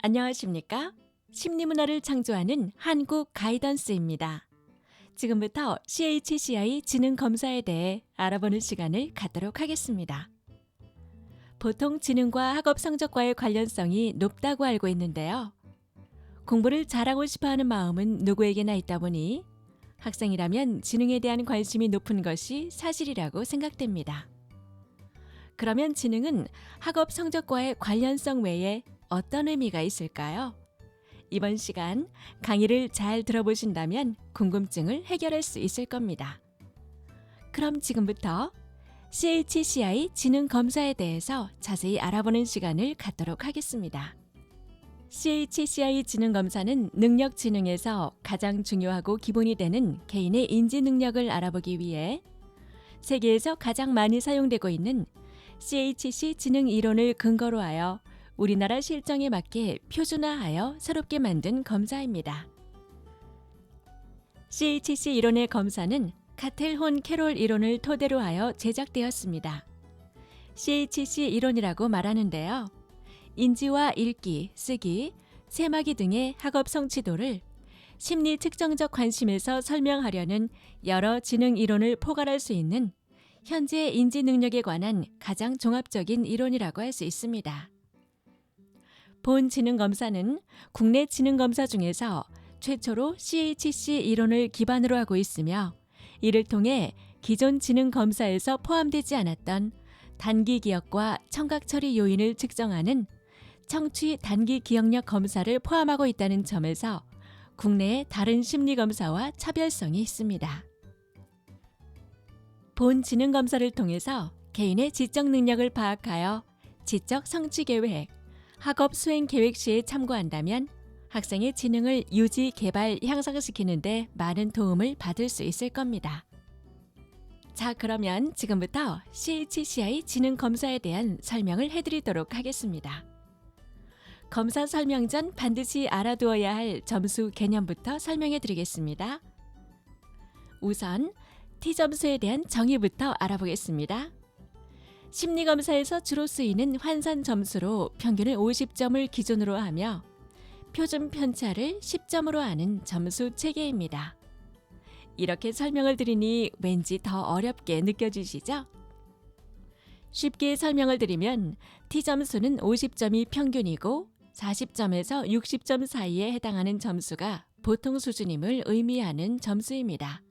안녕하십니까? 심리문화를 창조하는 한국 가이던스입니다. 지금부터 CHCI 지능 검사에 대해 알아보는 시간을 갖도록 하겠습니다. 보통 지능과 학업 성적과의 관련성이 높다고 알고 있는데요. 공부를 잘하고 싶어하는 마음은 누구에게나 있다 보니 학생이라면 지능에 대한 관심이 높은 것이 사실이라고 생각됩니다. 그러면 지능은 학업 성적과의 관련성 외에 어떤 의미가 있을까요? 이번 시간 강의를 잘 들어보신다면 궁금증을 해결할 수 있을 겁니다. 그럼 지금부터 CHCI 지능 검사에 대해서 자세히 알아보는 시간을 갖도록 하겠습니다. CHCI 지능 검사는 능력 지능에서 가장 중요하고 기본이 되는 개인의 인지 능력을 알아보기 위해 세계에서 가장 많이 사용되고 있는 CHC 지능 이론을 근거로 하여 우리나라 실정에 맞게 표준화하여 새롭게 만든 검사입니다. CHC 이론의 검사는 카텔-혼 캐롤 이론을 토대로 하여 제작되었습니다. CHC 이론이라고 말하는데요. 인지와 읽기, 쓰기, 세마기 등의 학업 성취도를 심리 측정적 관심에서 설명하려는 여러 지능 이론을 포괄할 수 있는 현재 인지 능력에 관한 가장 종합적인 이론이라고 할 수 있습니다. 본 지능 검사는 국내 지능 검사 중에서 최초로 CHC 이론을 기반으로 하고 있으며 이를 통해 기존 지능 검사에서 포함되지 않았던 단기 기억과 청각 처리 요인을 측정하는 청취 단기 기억력 검사를 포함하고 있다는 점에서 국내의 다른 심리 검사와 차별성이 있습니다. 본 지능 검사를 통해서 개인의 지적 능력을 파악하여 지적 성취 계획, 학업 수행 계획 시에 참고한다면 학생의 지능을 유지, 개발, 향상시키는 데 많은 도움을 받을 수 있을 겁니다. 자, 그러면 지금부터 CHCI 지능 검사에 대한 설명을 해드리도록 하겠습니다. 검사 설명 전 반드시 알아두어야 할 점수 개념부터 설명해 드리겠습니다. 우선 T점수에 대한 정의부터 알아보겠습니다. 심리검사에서 주로 쓰이는 환산 점수로 평균을 50점을 기준으로 하며 표준 편차를 10점으로 하는 점수 체계입니다. 이렇게 설명을 드리니 왠지 더 어렵게 느껴지시죠? 쉽게 설명을 드리면 T점수는 50점이 평균이고 40점에서 60점 사이에 해당하는 점수가 보통 수준임을 의미하는 점수입니다.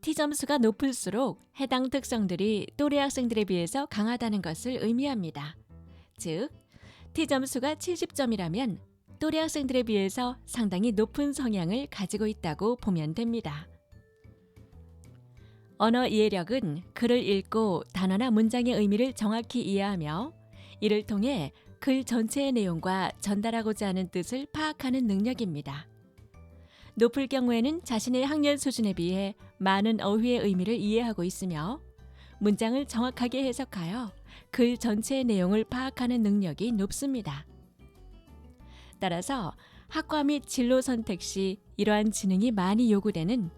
T점수가 높을수록 해당 특성들이 또래 학생들에 비해서 강하다는 것을 의미합니다. 즉, T점수가 70점이라면 또래 학생들에 비해서 상당히 높은 성향을 가지고 있다고 보면 됩니다. 언어 이해력은 글을 읽고 단어나 문장의 의미를 정확히 이해하며 이를 통해 글 전체의 내용과 전달하고자 하는 뜻을 파악하는 능력입니다. 높을 경우에는 자신의 학년 수준에 비해 많은 어휘의 의미를 이해하고 있으며 문장을 정확하게 해석하여 글 전체의 내용을 파악하는 능력이 높습니다. 따라서 학과 및 진로 선택 시 이러한 지능이 많이 요구되는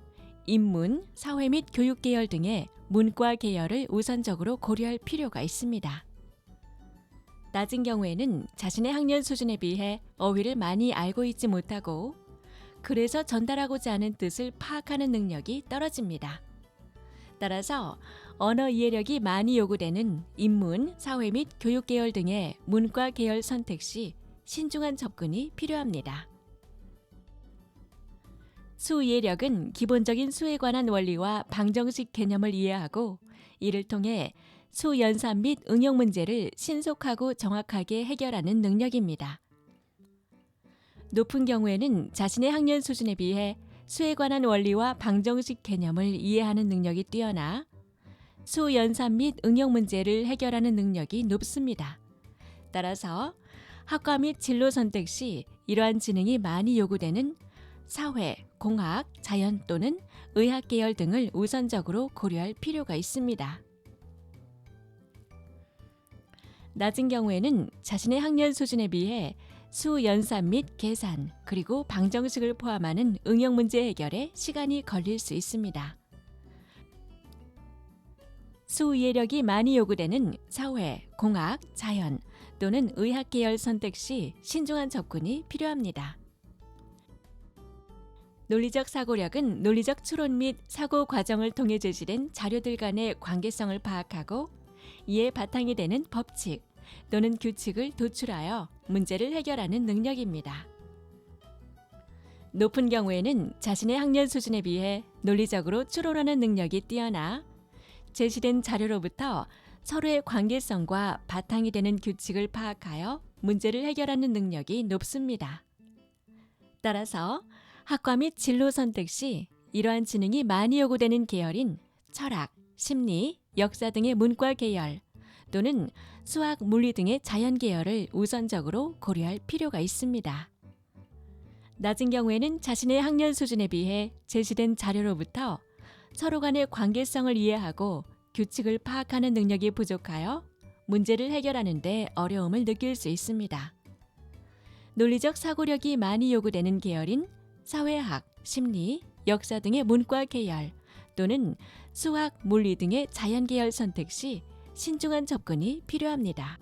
인문, 사회 및 교육 계열 등의 문과 계열을 우선적으로 고려할 필요가 있습니다. 낮은 경우에는 자신의 학년 수준에 비해 어휘를 많이 알고 있지 못하고 그래서 전달하고자 하는 뜻을 파악하는 능력이 떨어집니다. 따라서 언어 이해력이 많이 요구되는 인문, 사회 및 교육 계열 등의 문과 계열 선택 시 신중한 접근이 필요합니다. 수 이해력은 기본적인 수에 관한 원리와 방정식 개념을 이해하고 이를 통해 수 연산 및 응용 문제를 신속하고 정확하게 해결하는 능력입니다. 높은 경우에는 자신의 학년 수준에 비해 수에 관한 원리와 방정식 개념을 이해하는 능력이 뛰어나 수 연산 및 응용 문제를 해결하는 능력이 높습니다. 따라서 학과 및 진로 선택 시 이러한 지능이 많이 요구되는 사회, 공학, 자연 또는 의학 계열 등을 우선적으로 고려할 필요가 있습니다. 낮은 경우에는 자신의 학년 수준에 비해 수 연산 및 계산, 그리고 방정식을 포함하는 응용 문제 해결에 시간이 걸릴 수 있습니다. 수 이해력이 많이 요구되는 사회, 공학, 자연 또는 의학 계열 선택 시 신중한 접근이 필요합니다. 논리적 사고력은 논리적 추론 및 사고 과정을 통해 제시된 자료들 간의 관계성을 파악하고 이에 바탕이 되는 법칙 또는 규칙을 도출하여 문제를 해결하는 능력입니다. 높은 경우에는 자신의 학년 수준에 비해 논리적으로 추론하는 능력이 뛰어나 제시된 자료로부터 서로의 관계성과 바탕이 되는 규칙을 파악하여 문제를 해결하는 능력이 높습니다. 따라서 학과 및 진로 선택 시 이러한 지능이 많이 요구되는 계열인 철학, 심리, 역사 등의 문과 계열 또는 수학, 물리 등의 자연 계열을 우선적으로 고려할 필요가 있습니다. 낮은 경우에는 자신의 학년 수준에 비해 제시된 자료로부터 서로 간의 관계성을 이해하고 규칙을 파악하는 능력이 부족하여 문제를 해결하는 데 어려움을 느낄 수 있습니다. 논리적 사고력이 많이 요구되는 계열인 사회학, 심리, 역사 등의 문과 계열 또는 수학, 물리 등의 자연 계열 선택 시 신중한 접근이 필요합니다.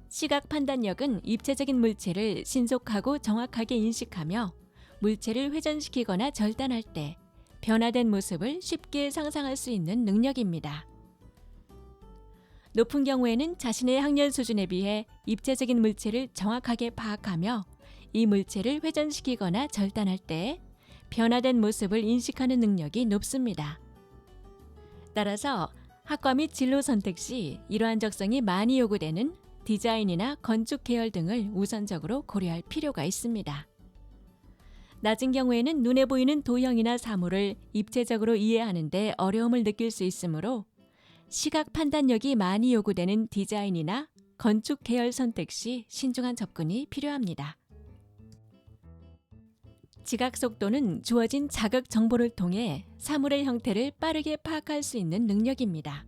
시각 판단력은 입체적인 물체를 신속하고 정확하게 인식하며 물체를 회전시키거나 절단할 때 변화된 모습을 쉽게 상상할 수 있는 능력입니다. 높은 경우에는 자신의 학년 수준에 비해 입체적인 물체를 정확하게 파악하며 이 물체를 회전시키거나 절단할 때 변화된 모습을 인식하는 능력이 높습니다. 따라서 학과 및 진로 선택 시 이러한 적성이 많이 요구되는 디자인이나 건축 계열 등을 우선적으로 고려할 필요가 있습니다. 낮은 경우에는 눈에 보이는 도형이나 사물을 입체적으로 이해하는 데 어려움을 느낄 수 있으므로 시각 판단력이 많이 요구되는 디자인이나 건축 계열 선택 시 신중한 접근이 필요합니다. 지각 속도는 주어진 자극 정보를 통해 사물의 형태를 빠르게 파악할 수 있는 능력입니다.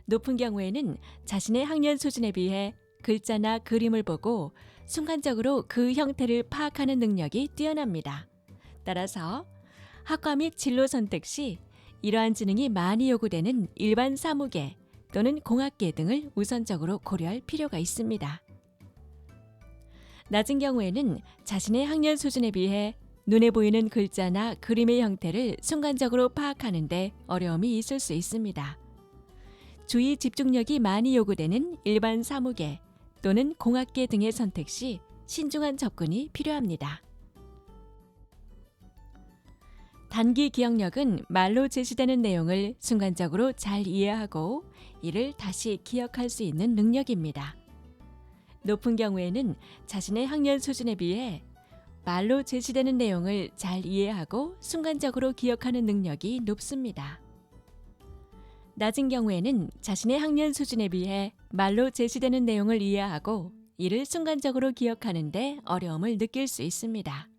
높은 경우에는 자신의 학년 수준에 비해 글자나 그림을 보고 순간적으로 그 형태를 파악하는 능력이 뛰어납니다. 따라서 학과 및 진로 선택 시 이러한 지능이 많이 요구되는 일반 사무계 또는 공학계 등을 우선적으로 고려할 필요가 있습니다. 낮은 경우에는 자신의 학년 수준에 비해 눈에 보이는 글자나 그림의 형태를 순간적으로 파악하는 데 어려움이 있을 수 있습니다. 주의 집중력이 많이 요구되는 일반 사무계 또는 공학계 등의 선택 시 신중한 접근이 필요합니다. 단기 기억력은 말로 제시되는 내용을 순간적으로 잘 이해하고 이를 다시 기억할 수 있는 능력입니다. 높은 경우에는 자신의 학년 수준에 비해 말로 제시되는 내용을 잘 이해하고 순간적으로 기억하는 능력이 높습니다. 낮은 경우에는 자신의 학년 수준에 비해 말로 제시되는 내용을 이해하고 이를 순간적으로 기억하는 데 어려움을 느낄 수 있습니다.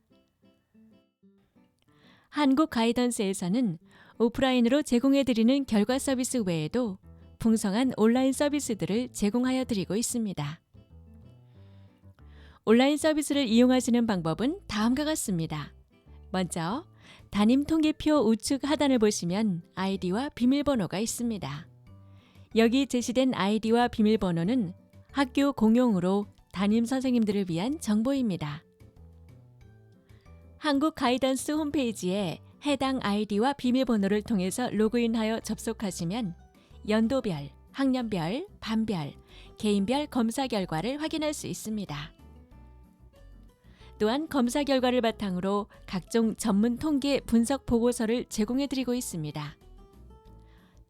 한국 가이던스에서는 오프라인으로 제공해드리는 결과 서비스 외에도 풍성한 온라인 서비스들을 제공하여 드리고 있습니다. 온라인 서비스를 이용하시는 방법은 다음과 같습니다. 먼저 담임 통계표 우측 하단을 보시면 아이디와 비밀번호가 있습니다. 여기 제시된 아이디와 비밀번호는 학교 공용으로 담임 선생님들을 위한 정보입니다. 한국 가이던스 홈페이지에 해당 아이디와 비밀번호를 통해서 로그인하여 접속하시면 연도별, 학년별, 반별, 개인별 검사 결과를 확인할 수 있습니다. 또한 검사 결과를 바탕으로 각종 전문 통계 분석 보고서를 제공해드리고 있습니다.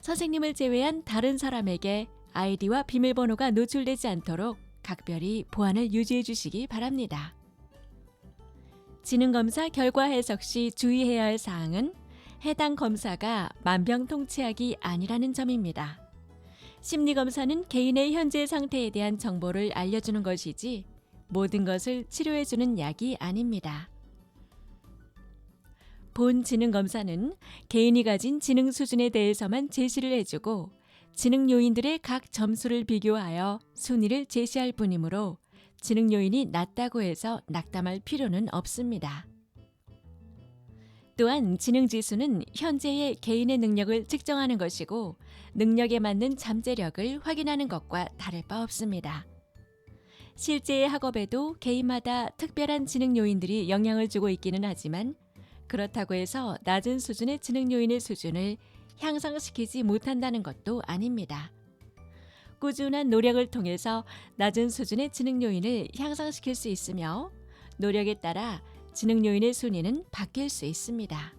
선생님을 제외한 다른 사람에게 아이디와 비밀번호가 노출되지 않도록 각별히 보안을 유지해 주시기 바랍니다. 지능검사 결과 해석 시 주의해야 할 사항은 해당 검사가 만병통치약이 아니라는 점입니다. 심리검사는 개인의 현재 상태에 대한 정보를 알려주는 것이지 모든 것을 치료해주는 약이 아닙니다. 본 지능검사는 개인이 가진 지능 수준에 대해서만 제시를 해주고 지능 요인들의 각 점수를 비교하여 순위를 제시할 뿐이므로 지능 요인이 낮다고 해서 낙담할 필요는 없습니다. 또한 지능지수는 현재의 개인의 능력을 측정하는 것이고 능력에 맞는 잠재력을 확인하는 것과 다를 바 없습니다. 실제의 학업에도 개인마다 특별한 지능 요인들이 영향을 주고 있기는 하지만 그렇다고 해서 낮은 수준의 지능 요인의 수준을 향상시키지 못한다는 것도 아닙니다. 꾸준한 노력을 통해서 낮은 수준의 지능 요인을 향상시킬 수 있으며 노력에 따라 지능 요인의 순위는 바뀔 수 있습니다.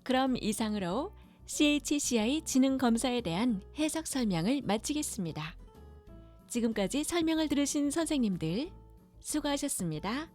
그럼 이상으로 CHCI 지능 검사에 대한 해석 설명을 마치겠습니다. 지금까지 설명을 들으신 선생님들 수고하셨습니다.